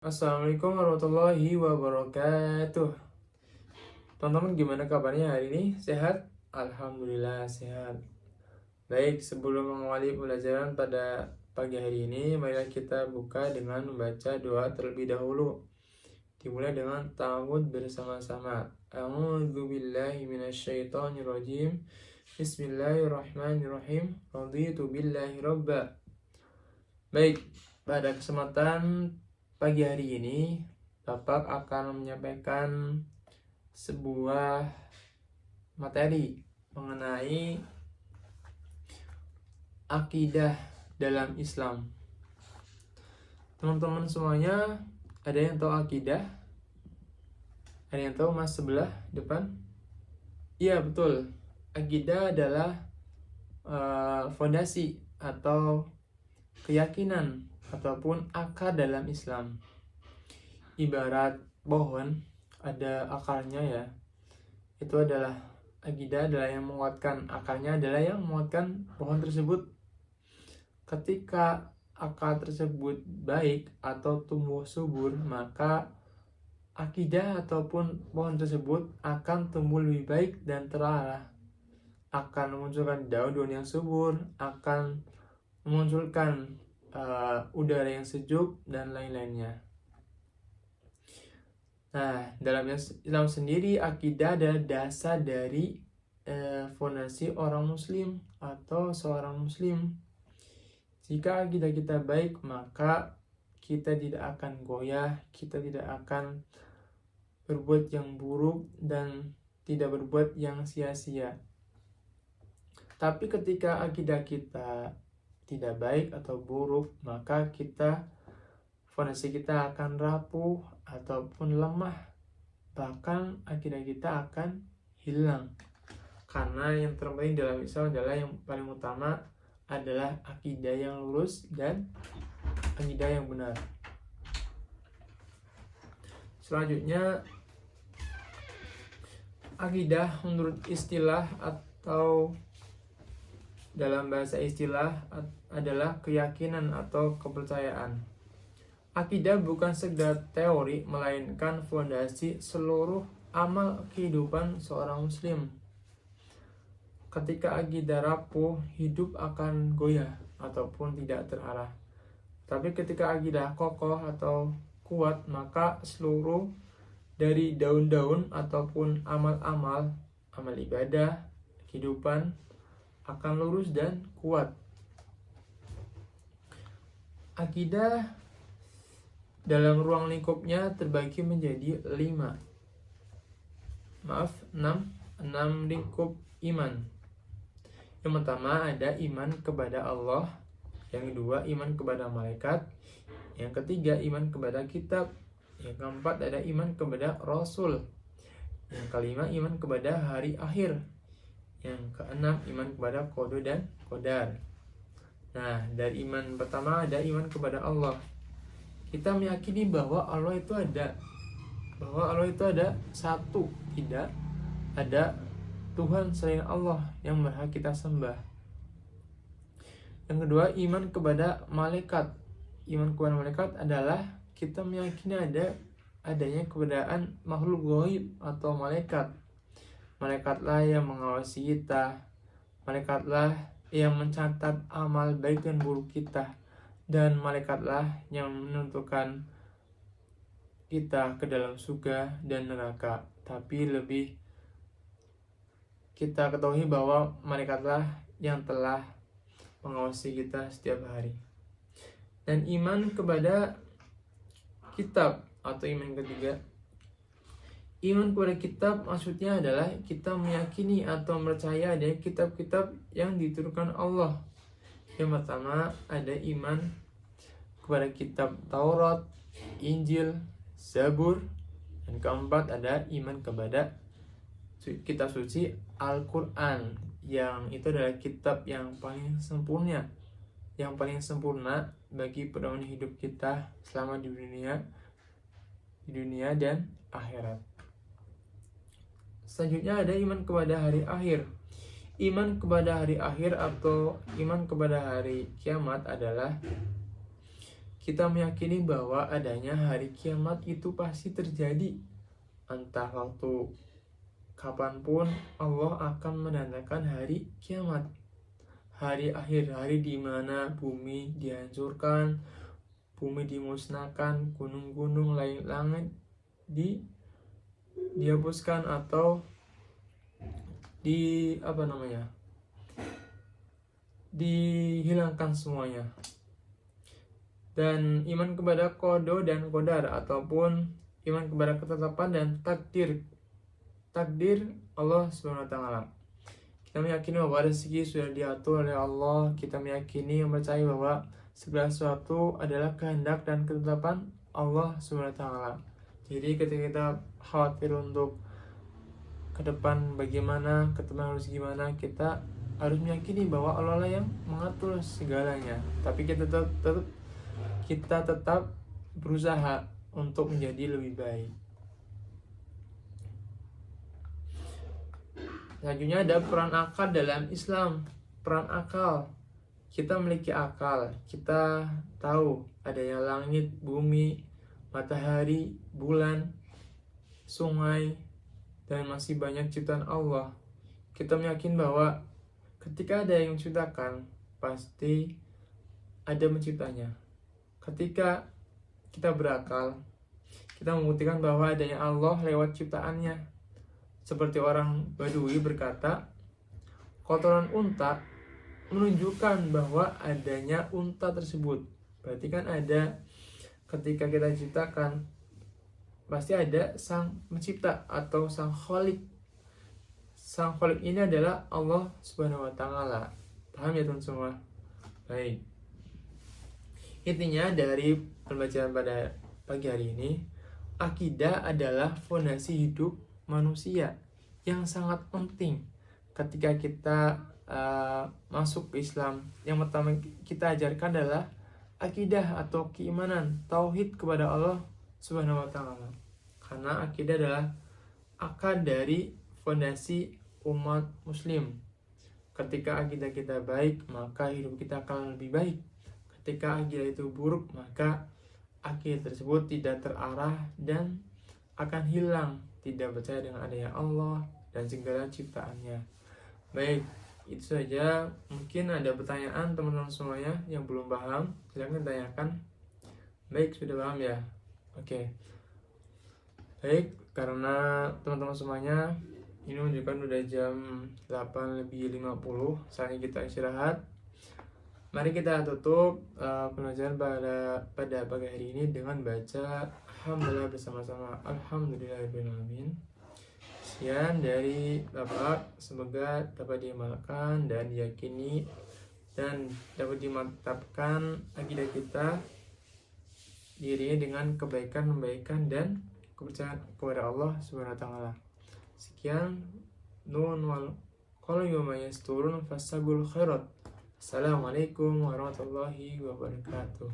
Assalamualaikum warahmatullahi wabarakatuh. Teman-teman, gimana kabarnya hari ini? Sehat? Alhamdulillah sehat. Baik, sebelum mengawali pelajaran pada pagi hari ini, marilah kita buka dengan membaca doa terlebih dahulu. Dimulai dengan ta'awudz bersama-sama. A'udzu billahi minasyaitonir rajim. Bismillahirrahmanirrahim. Raditu billahi rabba. Baik, pada kesempatan pagi hari ini Bapak akan menyampaikan sebuah materi mengenai akidah dalam Islam. Teman-teman semuanya, ada yang tahu akidah? Ada yang tahu mas sebelah depan? Iya, betul. Akidah adalah fondasi atau keyakinan ataupun akar dalam Islam. Ibarat pohon ada akarnya ya, itu adalah akidah adalah yang menguatkan akarnya, adalah yang menguatkan pohon tersebut. Ketika akar tersebut baik atau tumbuh subur, maka akidah ataupun pohon tersebut akan tumbuh lebih baik dan terarah, akan memunculkan daun-daun yang subur, akan memunculkan udara yang sejuk dan lain-lainnya. Nah, dalam Islam sendiri, akidah adalah dasar dari fondasi orang muslim atau seorang muslim. Jika akidah kita baik, maka kita tidak akan goyah, kita tidak akan berbuat yang buruk dan tidak berbuat yang sia-sia. Tapi ketika akidah kita tidak baik atau buruk, maka fondasi kita akan rapuh ataupun lemah, bahkan akidah kita akan hilang. Karena yang terpenting dalam Islam adalah, yang paling utama adalah akidah yang lurus dan akidah yang benar. Selanjutnya, akidah menurut istilah atau dalam bahasa istilah adalah keyakinan atau kepercayaan. Akidah bukan sekedar teori, melainkan fondasi seluruh amal kehidupan seorang muslim. Ketika akidah rapuh, hidup akan goyah ataupun tidak terarah. Tapi ketika akidah kokoh atau kuat, maka seluruh dari daun-daun ataupun amal-amal, amal ibadah, kehidupan akan lurus dan kuat. Akidah dalam ruang lingkupnya terbagi menjadi 6 lingkup iman. Yang pertama ada iman kepada Allah, yang kedua iman kepada malaikat, yang ketiga iman kepada kitab, yang keempat ada iman kepada Rasul, yang kelima iman kepada hari akhir, yang keenam iman kepada qada dan qadar. Nah, dari iman pertama ada iman kepada Allah. Kita meyakini bahwa Allah itu ada, satu, tidak ada Tuhan selain Allah yang berhak kita sembah. Yang kedua, iman kepada malaikat. Iman kepada malaikat adalah kita meyakini adanya keberadaan makhluk gaib atau malaikat. Malaikatlah yang mengawasi kita, malaikatlah yang mencatat amal baik dan buruk kita, dan malaikatlah yang menentukan kita ke dalam surga dan neraka. Tapi lebih kita ketahui bahwa malaikatlah yang telah mengawasi kita setiap hari. Dan iman kepada kitab atau iman ketiga, iman kepada kitab maksudnya adalah kita meyakini atau percaya ada kitab-kitab yang diturunkan Allah. Yang pertama ada iman kepada kitab Taurat, Injil, Zabur. Dan keempat ada iman kepada kitab suci Al-Quran, yang itu adalah kitab yang paling sempurna, bagi pedoman hidup kita selama di dunia dan akhirat. Selanjutnya ada iman kepada hari akhir. Iman kepada hari akhir atau iman kepada hari kiamat adalah kita meyakini bahwa adanya hari kiamat itu pasti terjadi. Entah waktu kapanpun Allah akan menandakan hari kiamat, hari akhir, hari di mana bumi dihancurkan, bumi dimusnahkan, gunung-gunung, langit dihapuskan atau dihilangkan semuanya. Dan iman kepada qada dan qadar ataupun iman kepada ketetapan dan takdir Allah Subhanahu wa taala. Kita meyakini bahwa rezeki sudah diatur oleh Allah. Kita meyakini dan percaya bahwa segala sesuatu adalah kehendak dan ketetapan Allah Subhanahu wa taala. Jadi ketika kita khawatir untuk ke depan bagaimana, ke depan harus gimana, kita harus meyakini bahwa Allah lah yang mengatur segalanya. Tapi kita tetap berusaha untuk menjadi lebih baik. Selanjutnya ada peran akal dalam Islam. Peran akal. Kita memiliki akal. Kita tahu adanya langit, bumi, matahari, bulan, sungai, dan masih banyak ciptaan Allah. Kita meyakini bahwa ketika ada yang menciptakan, pasti ada menciptanya. Ketika kita berakal, kita membuktikan bahwa adanya Allah lewat ciptaannya. Seperti orang Badui berkata, kotoran unta menunjukkan bahwa adanya unta tersebut. Berarti kan ada, ketika kita ciptakan, pasti ada sang pencipta atau sang khalik. Sang khalik ini adalah Allah Subhanahu wa taala. Paham ya teman semua? Baik. Intinya dari pembacaan pada pagi hari ini, akidah adalah fondasi hidup manusia yang sangat penting. Ketika kita masuk ke Islam, yang pertama kita ajarkan adalah akidah atau keimanan, tauhid kepada Allah Subhanahu wa taala. Karena akidah adalah akar dari fondasi umat muslim. Ketika akidah kita baik, maka hidup kita akan lebih baik. Ketika akidah itu buruk, maka akidah tersebut tidak terarah dan akan hilang, tidak percaya dengan adanya Allah dan segala ciptaannya. Baik, itu saja. Mungkin ada pertanyaan teman-teman semuanya yang belum paham, silahkan tanyakan. Baik, sudah paham ya? Oke. Baik, karena teman-teman semuanya ini menunjukkan udah jam 8:50, saatnya kita istirahat. Mari kita tutup pelajaran pada pagi hari ini dengan baca alhamdulillah bersama-sama. Alhamdulillahirrahmanirrahim. Sekian dari Bapak, semoga dapat diamalkan dan diyakini dan dapat dimantapkan akidah kita dirinya dengan kebaikan dan kepercayaan kepada Allah Subhanahu wa taala. Sekian, nun wal qalam wa yasturun fasabul khairat. Assalamualaikum warahmatullahi wabarakatuh.